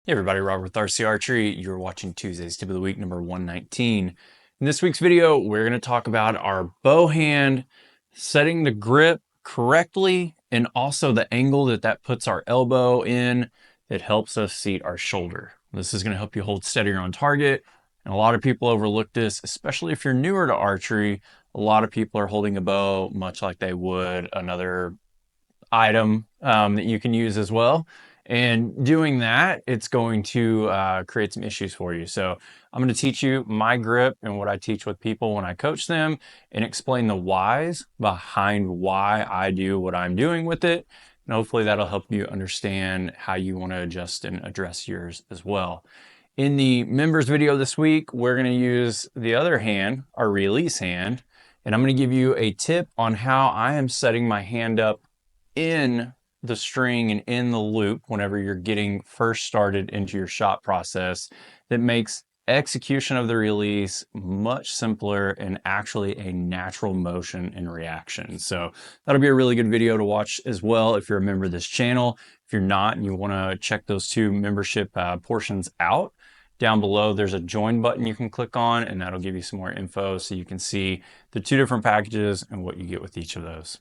Hey everybody, Robert with RC Archery. You're watching Tuesday's Tip of the Week, number 119. In this week's video, we're going to talk about our bow hand, setting the grip correctly, and also the angle that puts our elbow in that helps us seat our shoulder. This is going to help you hold steadier on target. And a lot of people overlook this, especially if you're newer to archery. A lot of people are holding a bow much like they would another item that you can use as well. And doing that, it's going to create some issues for you. So I'm going to teach you my grip and what I teach with people when I coach them and explain the whys behind why I do what I'm doing with it. And hopefully that'll help you understand how you want to adjust and address yours as well. In the members video this week, we're going to use the other hand, our release hand, and I'm going to give you a tip on how I am setting my hand up in the string and in the loop whenever you're getting first started into your shot process that makes execution of the release much simpler and actually a natural motion and reaction. So that'll be a really good video to watch as well if you're a member of this channel. If you're not and you want to check those two membership portions out, down below there's a join button you can click on, and that'll give you some more info so you can see the two different packages and what you get with each of those.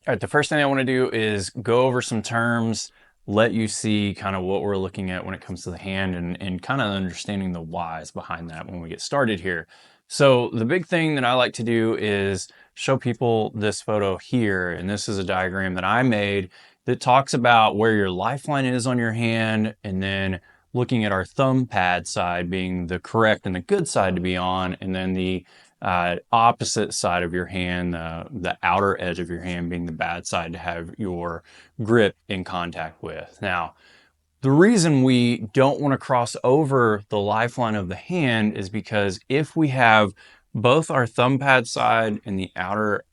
All right, the first thing I want to do is go over some terms, let you see kind of what we're looking at when it comes to the hand and kind of understanding the whys behind that when we get started here. So the big thing that I like to do is show people this photo here, and this is a diagram that I made that talks about where your lifeline is on your hand, and then looking at our thumb pad side being the correct and the good side to be on, and then the opposite side of your hand, the outer edge of your hand being the bad side to have your grip in contact with. Now, the reason we don't want to cross over the lifeline of the hand is because if we have both our thumb pad side and the outer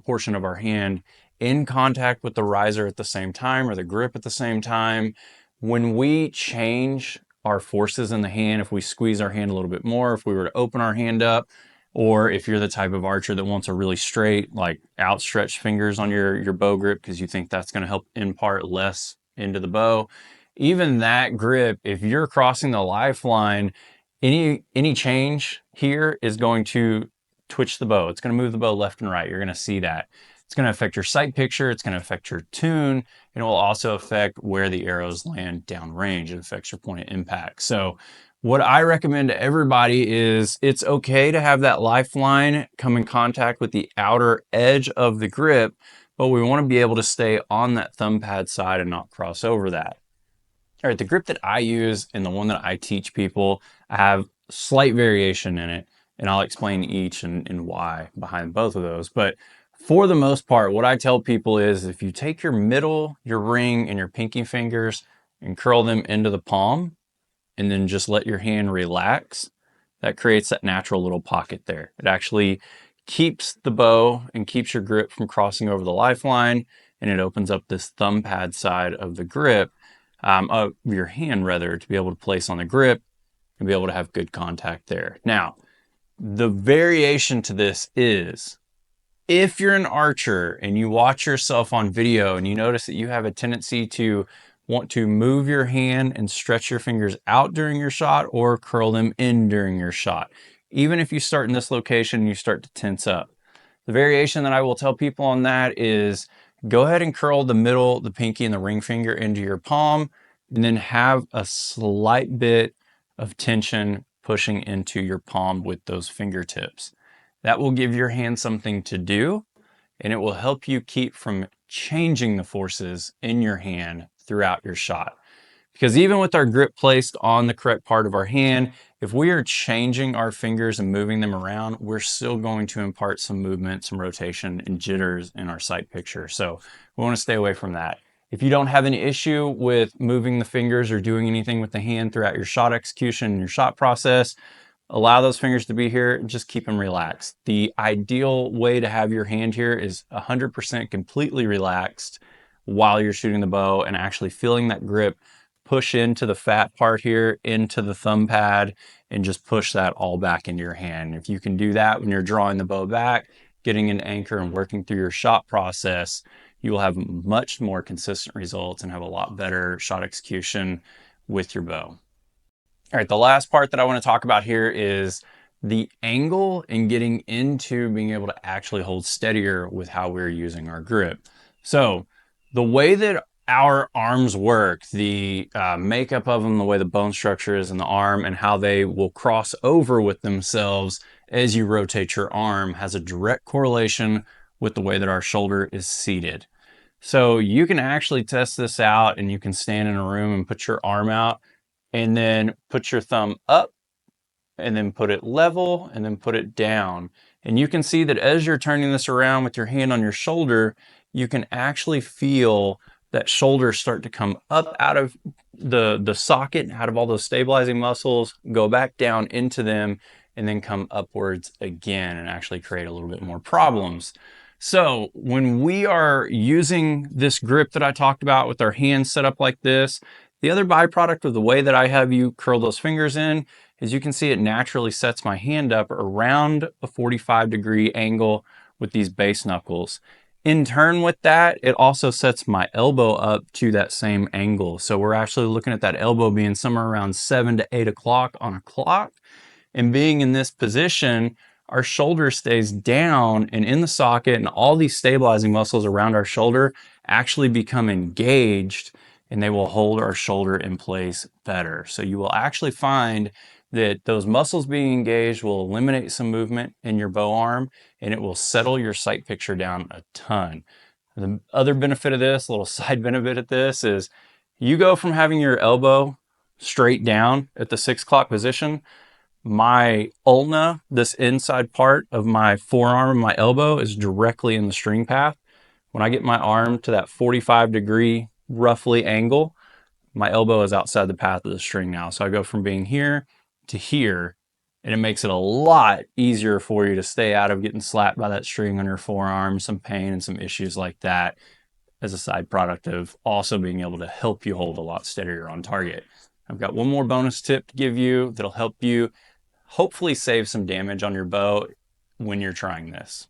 portion of our hand in contact with the riser at the same time or the grip at the same time, when we change our forces in the hand, if we squeeze our hand a little bit more, if we were to open our hand up, or if you're the type of archer that wants a really straight, like outstretched fingers on your bow grip because you think that's going to help impart less into the bow, even that grip, if you're crossing the lifeline, any change here is going to twitch the bow. It's going to move the bow left and right. You're going to see that. It's going to affect your sight picture. It's going to affect your tune. And it will also affect where the arrows land downrange. It affects your point of impact. So what I recommend to everybody is it's okay to have that lifeline come in contact with the outer edge of the grip, but we want to be able to stay on that thumb pad side and not cross over that. All right, the grip that I use and the one that I teach people, I have slight variation in it, and I'll explain each and why behind both of those. But for the most part, what I tell people is if you take your middle, your ring, and your pinky fingers and curl them into the palm, and then just let your hand relax, that creates that natural little pocket there. It actually keeps the bow and keeps your grip from crossing over the lifeline, and it opens up this thumb pad side of the grip, of your hand rather, to be able to place on the grip and be able to have good contact there. Now, the variation to this is, if you're an archer and you watch yourself on video and you notice that you have a tendency to want to move your hand and stretch your fingers out during your shot or curl them in during your shot, even if you start in this location and you start to tense up. The variation that I will tell people on that is go ahead and curl the middle, the pinky, and the ring finger into your palm, and then have a slight bit of tension pushing into your palm with those fingertips. That will give your hand something to do, and it will help you keep from changing the forces in your hand throughout your shot. Because even with our grip placed on the correct part of our hand, if we are changing our fingers and moving them around, we're still going to impart some movement, some rotation, and jitters in our sight picture. So we want to stay away from that. If you don't have any issue with moving the fingers or doing anything with the hand throughout your shot execution and your shot process, allow those fingers to be here and just keep them relaxed. The ideal way to have your hand here is 100% completely relaxed while you're shooting the bow and actually feeling that grip push into the fat part here, into the thumb pad, and just push that all back into your hand. If you can do that when you're drawing the bow back, getting an anchor and working through your shot process, you will have much more consistent results and have a lot better shot execution with your bow. All right, the last part that I want to talk about here is the angle and getting into being able to actually hold steadier with how we're using our grip. So the way that our arms work, the makeup of them, the way the bone structure is in the arm, and how they will cross over with themselves as you rotate your arm has a direct correlation with the way that our shoulder is seated. So you can actually test this out, and you can stand in a room and put your arm out and then put your thumb up and then put it level and then put it down. And you can see that as you're turning this around with your hand on your shoulder, you can actually feel that shoulder start to come up out of the socket, out of all those stabilizing muscles, go back down into them, and then come upwards again and actually create a little bit more problems. So when we are using this grip that I talked about with our hands set up like this, the other byproduct of the way that I have you curl those fingers in is you can see it naturally sets my hand up around a 45-degree angle with these base knuckles. In turn with that, it also sets my elbow up to that same angle. So we're actually looking at that elbow being somewhere around 7 to 8 o'clock on a clock. And being in this position, our shoulder stays down and in the socket, and all these stabilizing muscles around our shoulder actually become engaged, and they will hold our shoulder in place better. So you will actually find that those muscles being engaged will eliminate some movement in your bow arm, and it will settle your sight picture down a ton. The other benefit of this, a little side benefit of this, is you go from having your elbow straight down at the 6 o'clock position. My ulna, this inside part of my forearm and my elbow, is directly in the string path. When I get my arm to that 45-degree roughly angle, my elbow is outside the path of the string now. So I go from being here to here, and it makes it a lot easier for you to stay out of getting slapped by that string on your forearm, some pain and some issues like that, as a side product of also being able to help you hold a lot steadier on target. I've got one more bonus tip to give you that'll help you hopefully save some damage on your bow when you're trying this.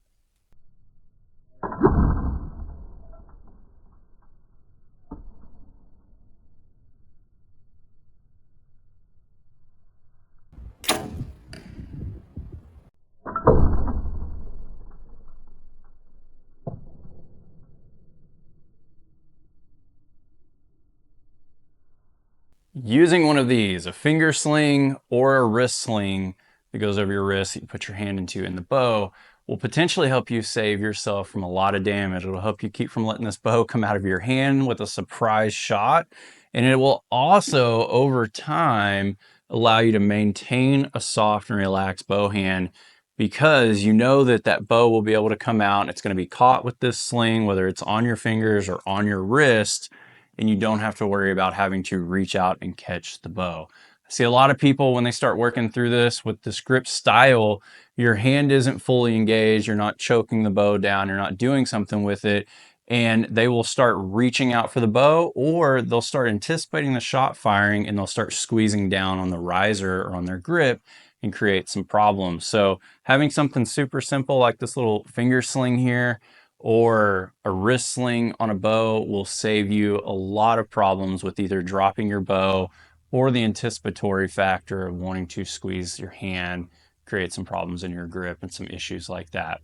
Using one of these, a finger sling or a wrist sling that goes over your wrist that you put your hand into in the bow, will potentially help you save yourself from a lot of damage. It'll help you keep from letting this bow come out of your hand with a surprise shot. And it will also, over time, allow you to maintain a soft and relaxed bow hand, because you know that that bow will be able to come out and it's going to be caught with this sling, whether it's on your fingers or on your wrist, and you don't have to worry about having to reach out and catch the bow. I see a lot of people when they start working through this with this grip style, your hand isn't fully engaged, you're not choking the bow down, you're not doing something with it, and they will start reaching out for the bow, or they'll start anticipating the shot firing and they'll start squeezing down on the riser or on their grip and create some problems. So having something super simple like this little finger sling here or a wrist sling on a bow will save you a lot of problems with either dropping your bow or the anticipatory factor of wanting to squeeze your hand, create some problems in your grip and some issues like that.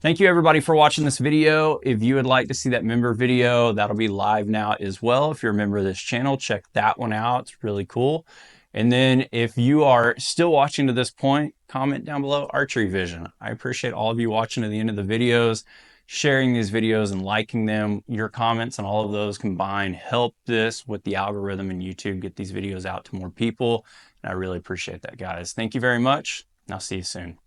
Thank you everybody for watching this video. If you would like to see that member video, that'll be live now as well. If you're a member of this channel, check that one out. It's really cool. And then if you are still watching to this point, comment down below archery vision. I appreciate all of you watching to the end of the videos, sharing these videos and liking them. Your comments and all of those combined help this with the algorithm and YouTube get these videos out to more people. And I really appreciate that, guys. Thank you very much, and I'll see you soon.